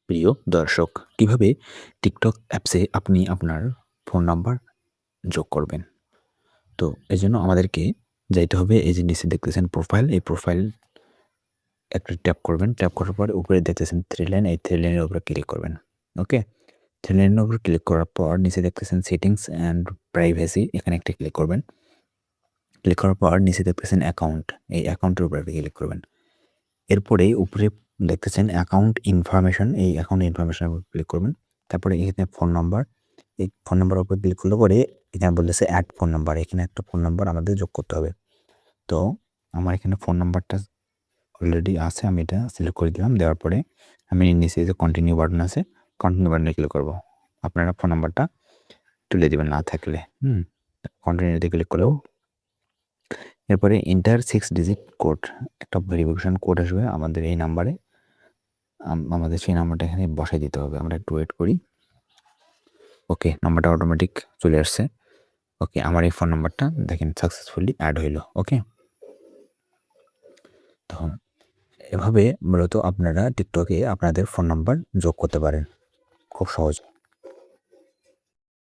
প্রিয় দর্শক, কিভাবে টিকটক অ্যাপসে আপনি আপনার ফোন নাম্বার যোগ করবেন। তো এজন্য আমাদেরকে যাইতে হবে, এই যে নিচে দেখতেছেন প্রোফাইল, এই প্রোফাইল একটা ট্যাপ করবেন। ট্যাপ করার পরে উপরে দেখতেছেন 3 লাইন, এই 3 লাইনের উপরে ক্লিক করবেন। ওকে? 3 লাইনের উপরে ক্লিক করার পর নিচে দেখতেছেন সেটিংস অ্যান্ড প্রাইভেসি, এখানে একটা ক্লিক করবেন। ক্লিক করার পর নিচে দেখতেছেন অ্যাকাউন্ট, এই অ্যাকাউন্টের উপরে ক্লিক করবেন। এরপরে উপরে দেখতেছেন অ্যাকাউন্ট ইনফরমেশন, এই অ্যাকাউন্ট ইনফরমেশনের উপর ক্লিক করবেন। তারপরে এখানে ফোন নাম্বার, এই ফোন নাম্বারের উপর ক্লিক করলে পরে এখানে বলতেছে অ্যাড ফোন নাম্বার, এখানে একটা ফোন নাম্বার আমাদের যোগ করতে হবে। তো আমার এখানে ফোন নাম্বারটা অলরেডি আছে, আমি এটা সিলেক্ট করে দিলাম। দেওয়ার পরে আমি নিচে যে কন্টিনিউ বাটন আছে, কন্টিনিউ বাটনে ক্লিক করব। আপনারা ফোন নাম্বারটা তুলে দিবেন না থাকলে, কন্টিনিউতে ক্লিক করলেও। এরপরে এন্টার 6 ডিজিট কোড, একটা ভেরিফিকেশন কোড আসবে আমাদের এই নাম্বারে। আমাদের সেই নাম্বারটা এখানে বসাই দিতে হবে। আমরা একটু ওয়েট করি। ওকে, নাম্বারটা অটোমেটিক চলে আসছে। ওকে, আমার এই ফোন নাম্বারটা দেখেন সাকসেসফুলি অ্যাড হইল। ওকে, তো এভাবে মূলত আপনারা টিকটকে আপনাদের ফোন নাম্বার যোগ করতে পারেন খুব সহজ।